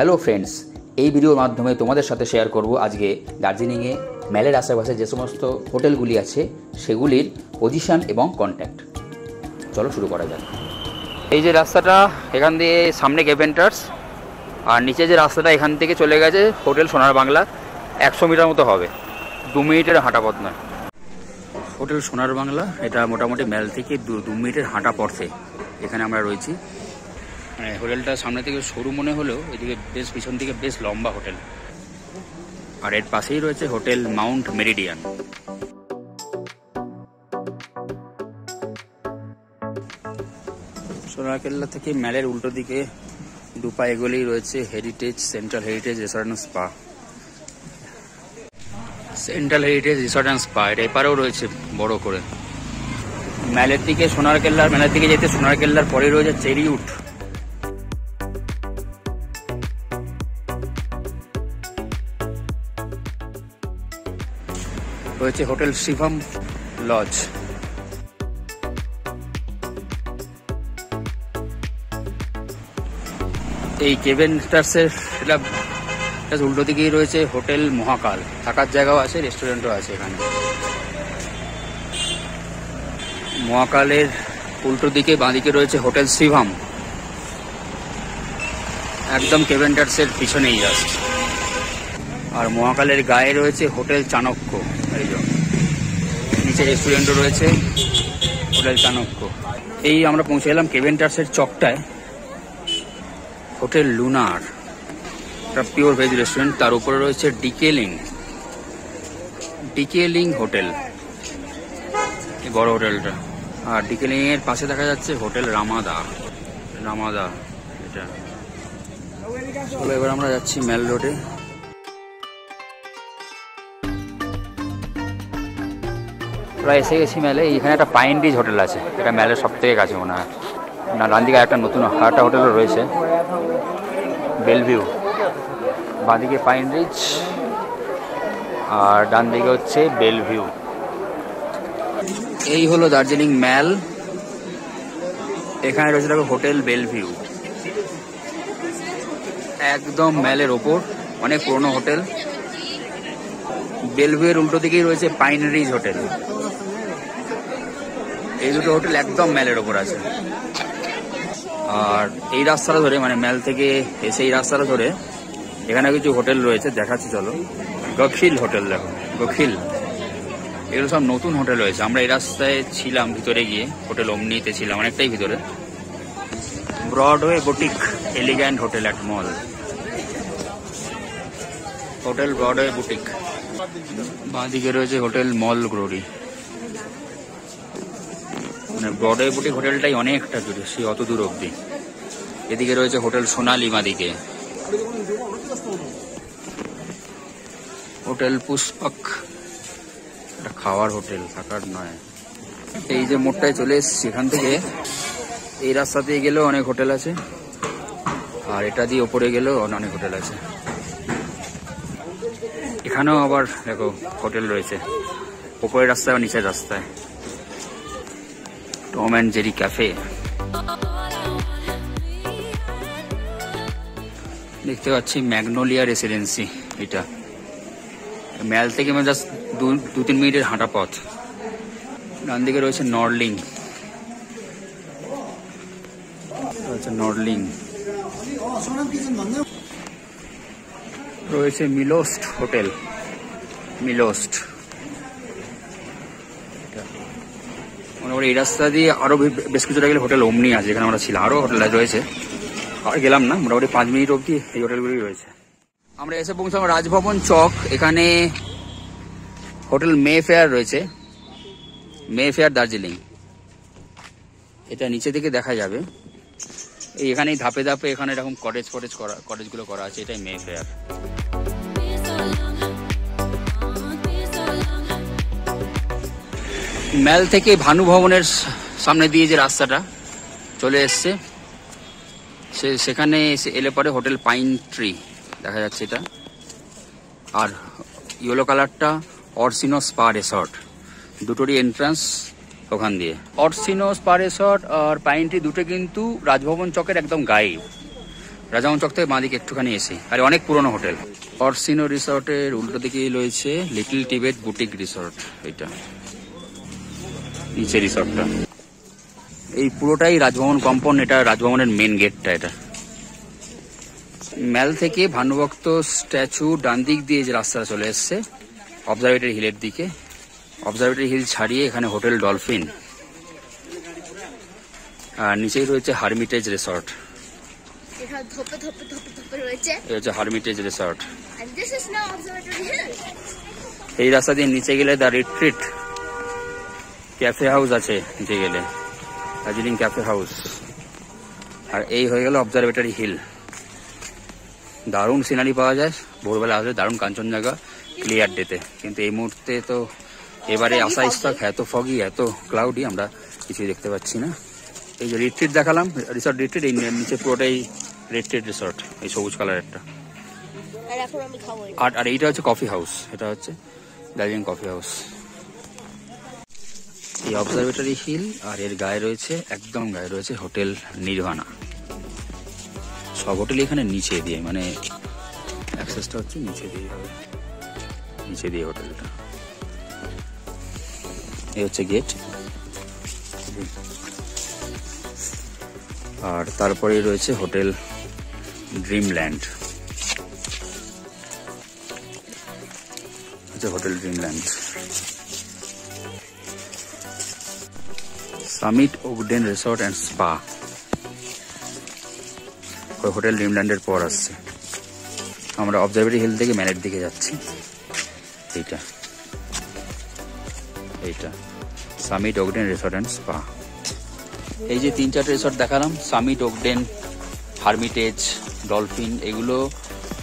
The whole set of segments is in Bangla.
হ্যালো ফ্রেন্ডস, এই ভিডিওর মাধ্যমে তোমাদের সাথে শেয়ার করব আজকে দার্জিলিংয়ে ম্যালের আশেপাশে যে সমস্ত হোটেলগুলি আছে সেগুলির পজিশন এবং কন্ট্যাক্ট। চলো শুরু করা যাক। এই যে রাস্তাটা, এখান দিয়ে সামনে গেভেন্টার্স, আর নিচে যে রাস্তাটা এখান থেকে চলে গেছে হোটেল সোনার বাংলা। 100 মিটার মতো হবে, 2 মিনিটের হাঁটা পথ নয়। হোটেল সোনার বাংলা এটা মোটামুটি ম্যাল থেকে 2 মিনিটের হাঁটা পথে এখানে আমরা রয়েছি। মানে হোটেলটা সামনে থেকে সরু মনে হলেও এদিকে বেশ পিছন থেকে বেশ লম্বা হোটেল। আর এর পাশেই রয়েছে হোটেল মাউন্ট মেরিডিয়ান। সোনারকেল্লা থেকে ম্যালের উল্টো দিকে 2 পা এগোলেই রয়েছে central heritage resort and spa. Central heritage resort and spa এর এপারেও রয়েছে বড় করে। ম্যালের দিকে ম্যালের দিকে যেতে সোনারকেল্লার পরে রয়েছে চেরিউড। রয়েছে হোটেল শিভম লজ। এই কেভেন্টার্সের উল্টো দিকেই রয়েছে হোটেল মহাকাল, থাকার জায়গাও আছে, রেস্টুরেন্টও আছে এখানে। মহাকালের উল্টো দিকে বাঁদিকে রয়েছে হোটেল শিভম, একদম কেভেন্টার্সের পিছনেই জাস্ট। আর মহাকালের গায়ে রয়েছে হোটেল চাণক্য, এই যে নিচে রেস্টুরেন্টও রয়েছে হোটেল চাণক্য। এই আমরা পৌঁছে গেলাম কেভেন্টার্সের চকটায় হোটেল লুনার, একটা পিওর ভেজ রেস্টুরেন্ট। তার উপরে রয়েছে ডিকেলিং হোটেল, এই বড় হোটেলটা। আর ডিকেলিং এর পাশে দেখা যাচ্ছে হোটেল রামাদা এটা। চলো এবার আমরা যাচ্ছি ম্যাল রোডে। প্রায় এসে গেছি ম্যালে। এখানে একটা পাইন রিজ হোটেল আছে, এটা ম্যালের সব থেকে কাছে মনে হয়। না, ডান দিকে একটা নতুন একটা হোটেলও রয়েছে, বেলভিউ। বাঁদিকে পাইন রিজ আর ডান দিকে হচ্ছে বেলভিউ। এই হলো দার্জিলিং ম্যাল। এখানে রয়েছে দেখো হোটেল বেলভিউ, একদম ম্যালের ওপর, অনেক পুরনো হোটেল। বেলভিউয়ের উল্টো দিকেই রয়েছে পাইন রিজ হোটেল। এই দুটো হোটেল একদম ম্যালের ওপর আছে। আর এই রাস্তাটা ধরে, মানে ম্যাল থেকে এসে এই রাস্তাটা ধরে এখানে কিছু হোটেল রয়েছে, দেখাচ্ছি চলো। গখিল হোটেল, দেখো গখিল, এগুলো সব নতুন হোটেল হয়েছে। আমরা এই রাস্তায় ছিলাম ভিতরে গিয়ে, হোটেল ওমনিতে ছিলাম অনেকটাই ভিতরে। Broadway boutique elegant hotel at mall, hotel Broadway boutique. বাঁদিকে রয়েছে হোটেল মল গ্লোরি। মানে ব্রডওয়ে বুটিক হোটেলটাই অনেকটা দূরে, সে অত দূর অব্দি। এদিকে রয়েছে হোটেল সোনালি, বাঁদিকে হোটেল পুষ্পক, এটা খাওয়ার হোটেল, থাকার নয়। এই যে মোড়টায় চলে এসছি, এখান থেকে এই রাস্তা দিয়ে গেলেও অনেক হোটেল আছে, আর এটা দিয়ে ওপরে গেলেও অনেক হোটেল আছে। এখানেও আবার দেখো হোটেল রয়েছে, ওপরের রাস্তায় আর নিচের রাস্তায়। টম অ্যান্ড জেরি ক্যাফে দেখতে পাচ্ছি। ম্যাগনোলিয়া রেসিডেন্সি, এটা ম্যাল থেকে মানে জাস্ট 2-3 মিনিটের হাঁটা পথ। ডান দিকে রয়েছে নর্লিং, রয়েছে মিলোস্ট হোটেল, মিলোস্ট। মোটামুটি এই রাস্তা দিয়ে আরো বেশ কিছুটা গেলে হোটেল ওমনি আছে, এখানে আমরা ছিলাম। আরো হোটেল রয়েছে, আর গেলাম না। মোটামুটি 5 মিনিট অবধি এই হোটেলগুলি রয়েছে। আমরা এসে পৌঁছলাম রাজভবন চক। এখানে হোটেল মে ফেয়ার রয়েছে, মে ফেয়ার দার্জিলিং। এটা নিচে থেকে দেখা যাবে। এখানেই ধাপে ধাপে এখানে এরকম কটেজগুলো করা আছে, এটাই মে ফেয়ার। ম্যাল থেকে ভানু ভবনের সামনে দিয়ে যে রাস্তাটা চলে এসছে, সেখানে এলে পরে হোটেল পাইন ট্রি দেখা যাচ্ছে এটা। আর ইয়েলো কালারটা অরসিনো স্পা রিসর্ট, দুটোরই এন্ট্রান্স ওখান দিয়ে। অরসিনো স্পা রিসর্ট আর পাইন ট্রি দুটো কিন্তু রাজভবন চকের একদম গায়ে। রাজামন চক থেকে বাঁ দিকে একটুখানি এসে, আর অনেক পুরনো হোটেল। অরসিনো রিসর্টের উল্টো দিকেই রয়েছে লিটল টিবেট বুটিক রিসর্ট। এটা নিচে রিসর্টটা, এই পুরোটাই রাজভবন কম্পাউন্ড। এটা রাজভবনের মেন গেটটা। এটা ম্যাল থেকে ভানুভক্ত স্ট্যাচু ডান দিক দিয়ে যে রাস্তাটা চলে এসছে অবজারভেটরি হিলের দিকে। অবজারভেটরি হিল ছাড়িয়ে এখানে হোটেল ডলফিন, আর নিচেই রয়েছে হারমিটেজ রিসর্ট। এটা হচ্ছে হারমিটেজ রিসর্ট। এই রাস্তা দিয়ে নিচে গেলে দ্য রিট্রিট ক্যাফে হাউস আছে, নিচে গেলে দার্জিলিং ক্যাফে হাউস। আর এই হয়ে গেল অবজারভেটরি হিল। দারুণ সিনারি পাওয়া যায় ভোরবেলা আসলে, দারুণ কাঞ্চনজঙ্ঘা ক্লিয়ার ডেতে। কিন্তু এই মুহূর্তে তো এবারে আসাইস থাক, এত ফগি, এত ক্লাউডি, আমরা কিছুই দেখতে পাচ্ছি না। এই যে রিট্রিট দেখালাম, রিসর্ট রিট্রিট, এই নিচে পুরোটাই রিট্রিট রিসর্ট, এই সবুজ কালারেরটা। আর এইটা হচ্ছে কফি হাউস, এটা হচ্ছে দার্জিলিং কফি হাউস। এই অবজারভেটরি হিল আর এর গায়ে রয়েছে, একদম গায়ে রয়েছে হোটেল নির্ভানা। সব হোটেল এখানে নিচে দিয়ে, মানে অ্যাক্সেসটা হচ্ছে নিচে দিয়ে হবে, নিচে দিয়ে হোটেলটা। এই হচ্ছে গেট, আর তারপরে রয়েছে hotel Dreamland. Hotel Dreamland, summit Oakden resort and spa. Hotel ড্রিমল্যান্ডের পর আসছে। আমরা অবজারভেটরি হিল থেকে ম্যালের দিকে যাচ্ছি। এইটা summit Oakden resort and spa. এই যে 3-4টে রিসর্ট দেখালাম, সামিট, ওকডেন, হারমিটেজ, ডলফিন, এগুলো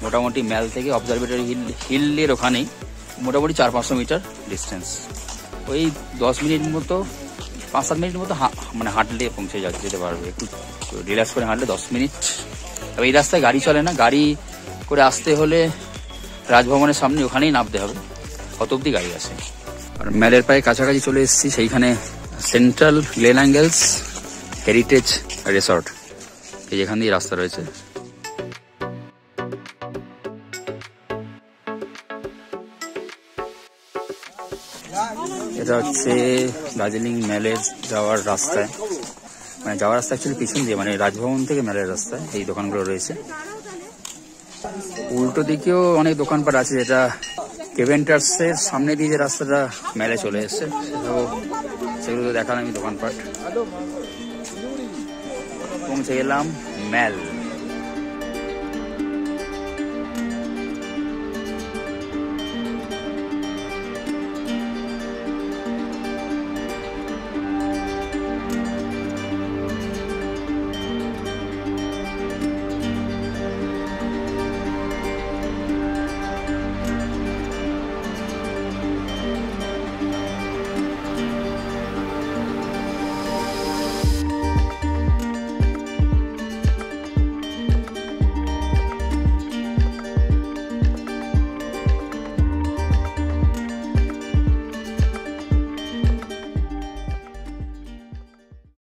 মোটামুটি ম্যাল থেকে অবজারভেটরি হিলের ওখানেই মোটামুটি 400-500 মিটার ডিস্টেন্স। ওই 10 মিনিট মতো, 5-7 মিনিট মতো মানে হাঁটলে পৌঁছে যেতে পারবে। একটু রিল্যাক্স করে হাঁটলে 10 মিনিট। তবে এই রাস্তায় গাড়ি চলে না, গাড়ি করে আসতে হলে রাজভবনের সামনে ওখানেই নামতে হবে, কত অব্দি গাড়ি আছে। আর ম্যালের প্রায় কাছাকাছি চলে এসেছি, সেইখানে central Glenn angles heritage resort, এই যেখান দিয়ে রাস্তা রয়েছে। এটা হচ্ছে দার্জিলিং ম্যালের যাওয়ার রাস্তায়, মানে যাওয়ার রাস্তা অ্যাকচুয়ালি পিছন দিয়ে, মানে রাজভবন থেকে ম্যালের রাস্তায় এই দোকানগুলো রয়েছে। উল্টো দিকেও অনেক দোকানপাট আছে, যেটা কেভেন্টার্সের সামনে দিয়ে যে রাস্তাটা ম্যালে চলে এসছে, সেগুলো তো দেখালাম আমি দোকানপাট। পৌঁছে গেলাম ম্যাল।